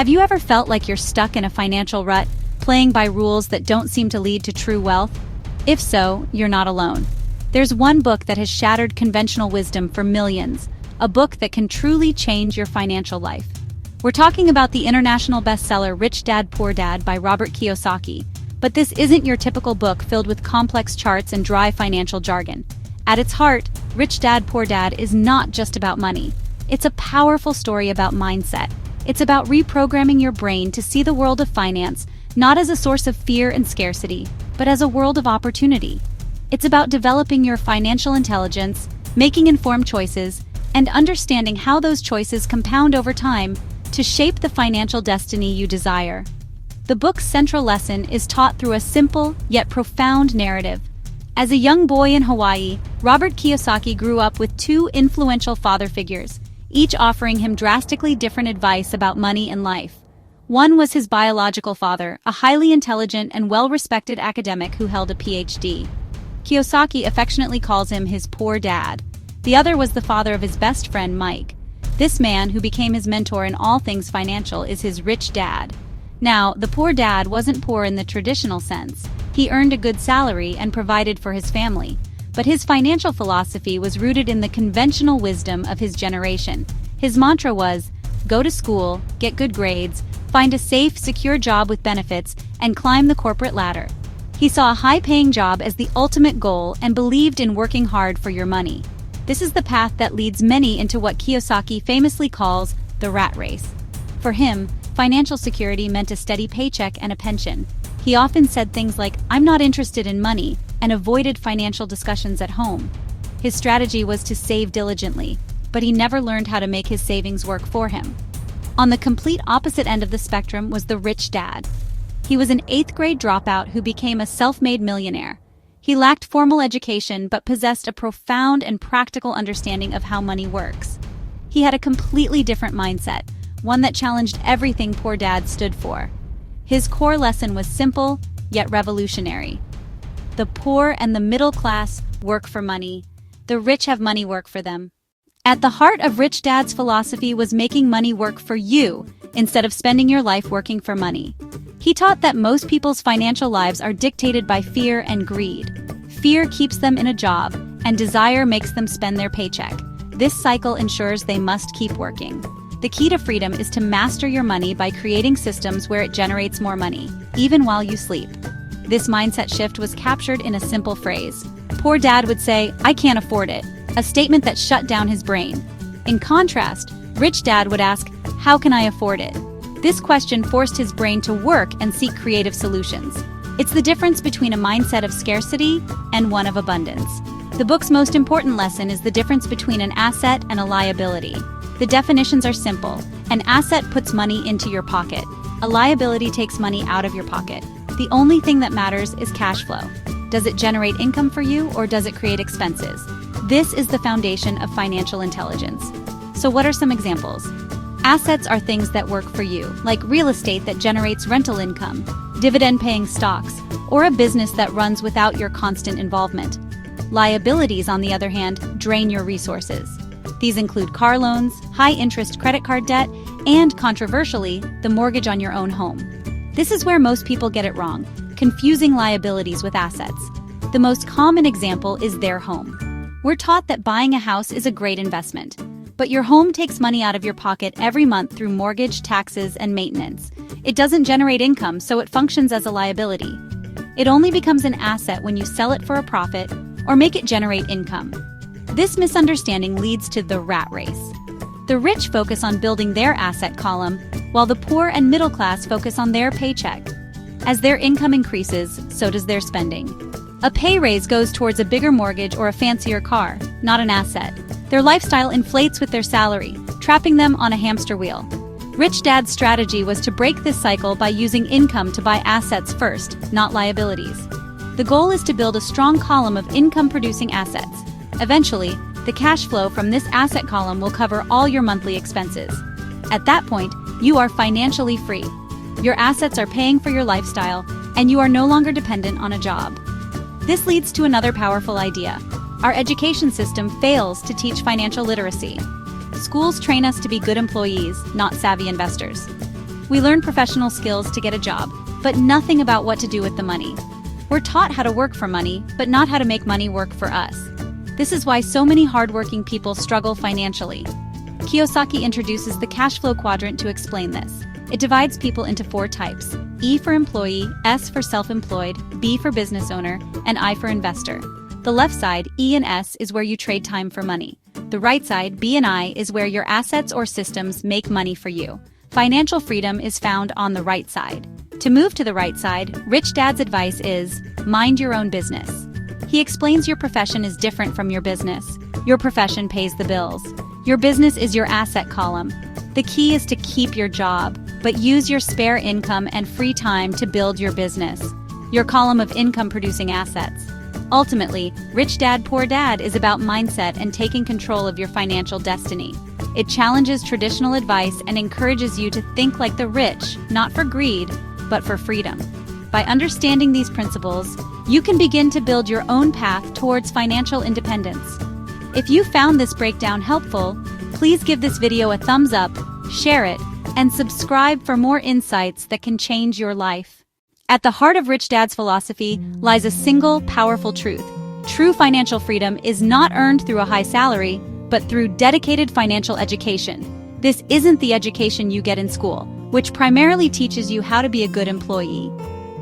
Have you ever felt like you're stuck in a financial rut, playing by rules that don't seem to lead to true wealth? If so, you're not alone. There's one book that has shattered conventional wisdom for millions, a book that can truly change your financial life. We're talking about the international bestseller Rich Dad, Poor Dad by Robert Kiyosaki. But this isn't your typical book filled with complex charts and dry financial jargon. At its heart, Rich Dad, Poor Dad is not just about money. It's a powerful story about mindset. It's about reprogramming your brain to see the world of finance not as a source of fear and scarcity, but as a world of opportunity. It's about developing your financial intelligence, making informed choices, and understanding how those choices compound over time to shape the financial destiny you desire. The book's central lesson is taught through a simple yet profound narrative. As a young boy in Hawaii, Robert Kiyosaki grew up with two influential father figures, each offering him drastically different advice about money and life. One was his biological father, a highly intelligent and well-respected academic who held a PhD. Kiyosaki affectionately calls him his poor dad. The other was the father of his best friend, Mike. This man, who became his mentor in all things financial, is his rich dad. Now, the poor dad wasn't poor in the traditional sense. He earned a good salary and provided for his family. But his financial philosophy was rooted in the conventional wisdom of his generation. His mantra was, go to school, get good grades, find a safe, secure job with benefits, and climb the corporate ladder. He saw a high-paying job as the ultimate goal and believed in working hard for your money. This is the path that leads many into what Kiyosaki famously calls the rat race. For him, financial security meant a steady paycheck and a pension. He often said things like, "I'm not interested in money," and avoided financial discussions at home. His strategy was to save diligently, but he never learned how to make his savings work for him. On the complete opposite end of the spectrum was the rich dad. He was an 8th grade dropout who became a self-made millionaire. He lacked formal education but possessed a profound and practical understanding of how money works. He had a completely different mindset, one that challenged everything Poor Dad stood for. His core lesson was simple, yet revolutionary. The poor and the middle class work for money. The rich have money work for them. At the heart of Rich Dad's philosophy was making money work for you, instead of spending your life working for money. He taught that most people's financial lives are dictated by fear and greed. Fear keeps them in a job, and desire makes them spend their paycheck. This cycle ensures they must keep working. The key to freedom is to master your money by creating systems where it generates more money, even while you sleep. This mindset shift was captured in a simple phrase. Poor Dad would say, "I can't afford it," a statement that shut down his brain. In contrast, Rich Dad would ask, "How can I afford it?" This question forced his brain to work and seek creative solutions. It's the difference between a mindset of scarcity and one of abundance. The book's most important lesson is the difference between an asset and a liability. The definitions are simple. An asset puts money into your pocket. A liability takes money out of your pocket. The only thing that matters is cash flow. Does it generate income for you, or does it create expenses? This is the foundation of financial intelligence. So what are some examples? Assets are things that work for you, like real estate that generates rental income, dividend-paying stocks, or a business that runs without your constant involvement. Liabilities, on the other hand, drain your resources. These include car loans, high-interest credit card debt, and, controversially, the mortgage on your own home. This is where most people get it wrong, confusing liabilities with assets. The most common example is their home. We're taught that buying a house is a great investment, but your home takes money out of your pocket every month through mortgage, taxes, and maintenance. It doesn't generate income, so it functions as a liability. It only becomes an asset when you sell it for a profit or make it generate income. This misunderstanding leads to the rat race. The rich focus on building their asset column, while the poor and middle class focus on their paycheck. As their income increases, so does their spending. A pay raise goes towards a bigger mortgage or a fancier car, not an asset. Their lifestyle inflates with their salary, trapping them on a hamster wheel. Rich Dad's strategy was to break this cycle by using income to buy assets first, not liabilities. The goal is to build a strong column of income-producing assets. Eventually, the cash flow from this asset column will cover all your monthly expenses. At that point, you are financially free. Your assets are paying for your lifestyle, and you are no longer dependent on a job. This leads to another powerful idea. Our education system fails to teach financial literacy. Schools train us to be good employees, not savvy investors. We learn professional skills to get a job, but nothing about what to do with the money. We're taught how to work for money, but not how to make money work for us. This is why so many hardworking people struggle financially. Kiyosaki introduces the cash flow quadrant to explain this. It divides people into 4 types: E for employee, S for self-employed, B for business owner, and I for investor. The left side, E and S, is where you trade time for money. The right side, B and I, is where your assets or systems make money for you. Financial freedom is found on the right side. To move to the right side, Rich Dad's advice is, mind your own business. He explains your profession is different from your business. Your profession pays the bills. Your business is your asset column. The key is to keep your job, but use your spare income and free time to build your business, your column of income-producing assets. Ultimately, Rich Dad, Poor Dad is about mindset and taking control of your financial destiny. It challenges traditional advice and encourages you to think like the rich, not for greed, but for freedom. By understanding these principles, you can begin to build your own path towards financial independence. If you found this breakdown helpful, please give this video a thumbs up, share it, and subscribe for more insights that can change your life. At the heart of Rich Dad's philosophy lies a single, powerful truth. True financial freedom is not earned through a high salary, but through dedicated financial education. This isn't the education you get in school, which primarily teaches you how to be a good employee.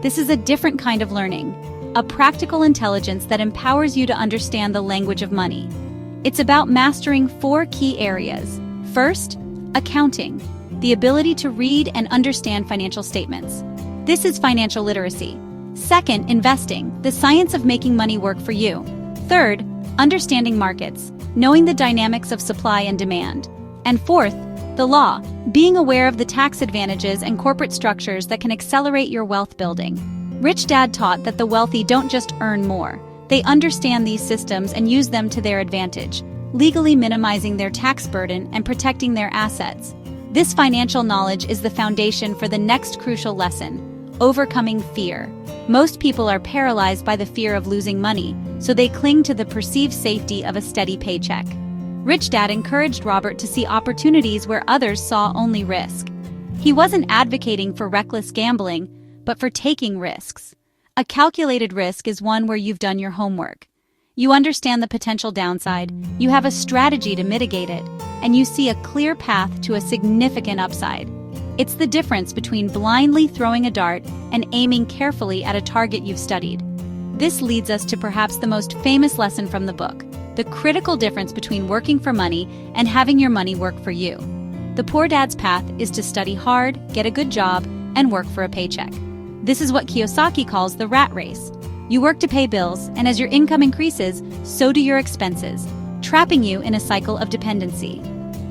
This is a different kind of learning, a practical intelligence that empowers you to understand the language of money. It's about mastering 4 key areas. First, accounting, the ability to read and understand financial statements. This is financial literacy. Second, investing, the science of making money work for you. Third, understanding markets, knowing the dynamics of supply and demand. And fourth, the law, being aware of the tax advantages and corporate structures that can accelerate your wealth building. Rich Dad taught that the wealthy don't just earn more. They understand these systems and use them to their advantage, legally minimizing their tax burden and protecting their assets. This financial knowledge is the foundation for the next crucial lesson: overcoming fear. Most people are paralyzed by the fear of losing money, so they cling to the perceived safety of a steady paycheck. Rich Dad encouraged Robert to see opportunities where others saw only risk. He wasn't advocating for reckless gambling, but for taking risks. A calculated risk is one where you've done your homework. You understand the potential downside, you have a strategy to mitigate it, and you see a clear path to a significant upside. It's the difference between blindly throwing a dart and aiming carefully at a target you've studied. This leads us to perhaps the most famous lesson from the book, the critical difference between working for money and having your money work for you. The Poor Dad's path is to study hard, get a good job, and work for a paycheck. This is what Kiyosaki calls the rat race. You work to pay bills, and as your income increases, so do your expenses, trapping you in a cycle of dependency.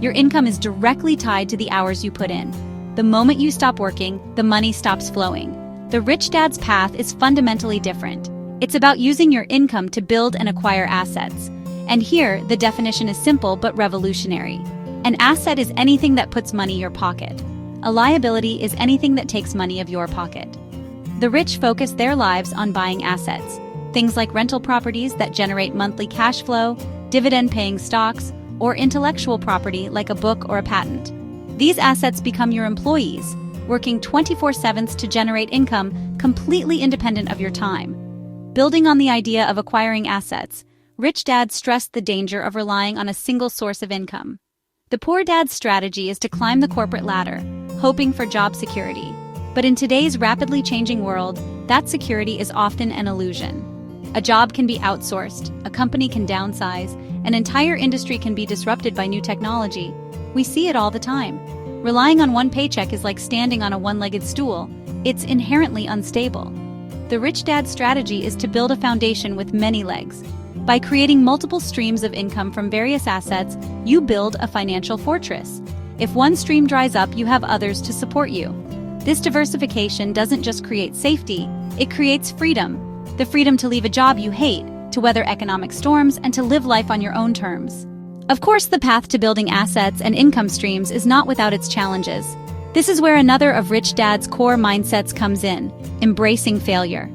Your income is directly tied to the hours you put in. The moment you stop working, the money stops flowing. The Rich Dad's path is fundamentally different. It's about using your income to build and acquire assets. And here, the definition is simple but revolutionary. An asset is anything that puts money in your pocket. A liability is anything that takes money of your pocket. The rich focus their lives on buying assets, things like rental properties that generate monthly cash flow, dividend-paying stocks, or intellectual property like a book or a patent. These assets become your employees, working 24/7 to generate income completely independent of your time. Building on the idea of acquiring assets, Rich Dad stressed the danger of relying on a single source of income. The Poor Dad's strategy is to climb the corporate ladder, hoping for job security. But in today's rapidly changing world, that security is often an illusion. A job can be outsourced, a company can downsize, an entire industry can be disrupted by new technology. We see it all the time. Relying on one paycheck is like standing on a one-legged stool. It's inherently unstable. The Rich Dad strategy is to build a foundation with many legs. By creating multiple streams of income from various assets, you build a financial fortress. If one stream dries up, you have others to support you. This diversification doesn't just create safety, it creates freedom. The freedom to leave a job you hate, to weather economic storms, and to live life on your own terms. Of course, the path to building assets and income streams is not without its challenges. This is where another of Rich Dad's core mindsets comes in: embracing failure.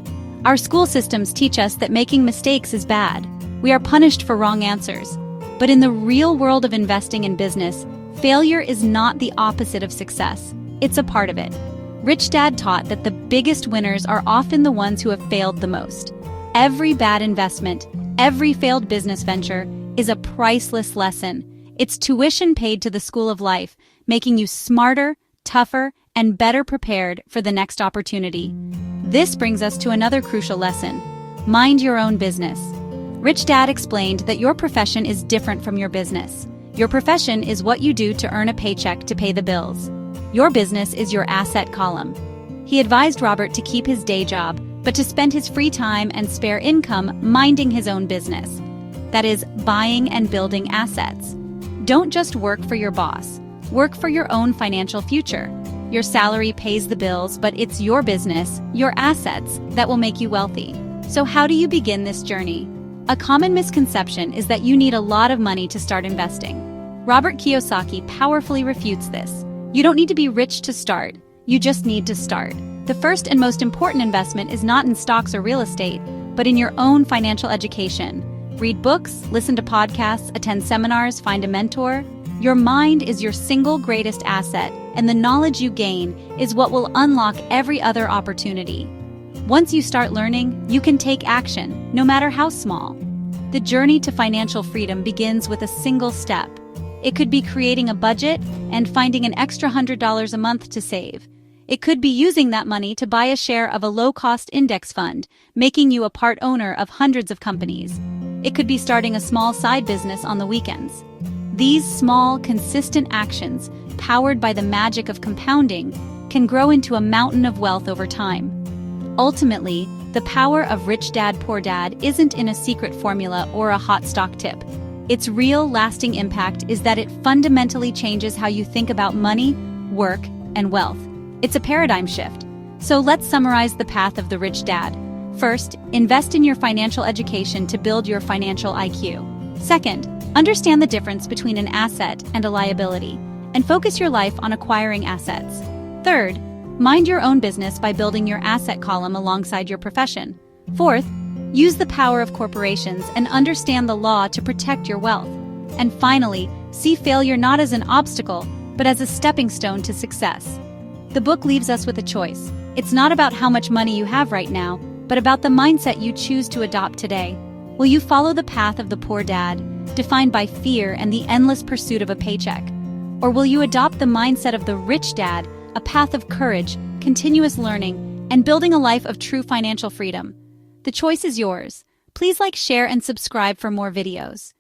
Our school systems teach us that making mistakes is bad. We are punished for wrong answers. But in the real world of investing in business, failure is not the opposite of success. It's a part of it. Rich Dad taught that the biggest winners are often the ones who have failed the most. Every bad investment, every failed business venture is a priceless lesson. It's tuition paid to the school of life, making you smarter, tougher, and better prepared for the next opportunity. This brings us to another crucial lesson. Mind your own business. Rich Dad explained that your profession is different from your business. Your profession is what you do to earn a paycheck to pay the bills. Your business is your asset column. He advised Robert to keep his day job, but to spend his free time and spare income minding his own business. That is, buying and building assets. Don't just work for your boss. Work for your own financial future. Your salary pays the bills, but it's your business, your assets, that will make you wealthy. So how do you begin this journey? A common misconception is that you need a lot of money to start investing. Robert Kiyosaki powerfully refutes this. You don't need to be rich to start. You just need to start. The first and most important investment is not in stocks or real estate, but in your own financial education. Read books, listen to podcasts, attend seminars, find a mentor. Your mind is your single greatest asset, and the knowledge you gain is what will unlock every other opportunity. Once you start learning, you can take action, no matter how small. The journey to financial freedom begins with a single step. It could be creating a budget and finding an extra $100 a month to save. It could be using that money to buy a share of a low-cost index fund, making you a part owner of hundreds of companies. It could be starting a small side business on the weekends. These small, consistent actions, powered by the magic of compounding, can grow into a mountain of wealth over time. Ultimately, the power of Rich Dad, Poor Dad isn't in a secret formula or a hot stock tip. Its real, lasting impact is that it fundamentally changes how you think about money, work, and wealth. It's a paradigm shift. So let's summarize the path of the Rich Dad. First, invest in your financial education to build your financial IQ. Second, understand the difference between an asset and a liability, and focus your life on acquiring assets. Third, mind your own business by building your asset column alongside your profession. Fourth, use the power of corporations and understand the law to protect your wealth. And finally, see failure not as an obstacle, but as a stepping stone to success. The book leaves us with a choice. It's not about how much money you have right now, but about the mindset you choose to adopt today. Will you follow the path of the poor dad, defined by fear and the endless pursuit of a paycheck? Or will you adopt the mindset of the rich dad, a path of courage, continuous learning, and building a life of true financial freedom? The choice is yours. Please like, share, and subscribe for more videos.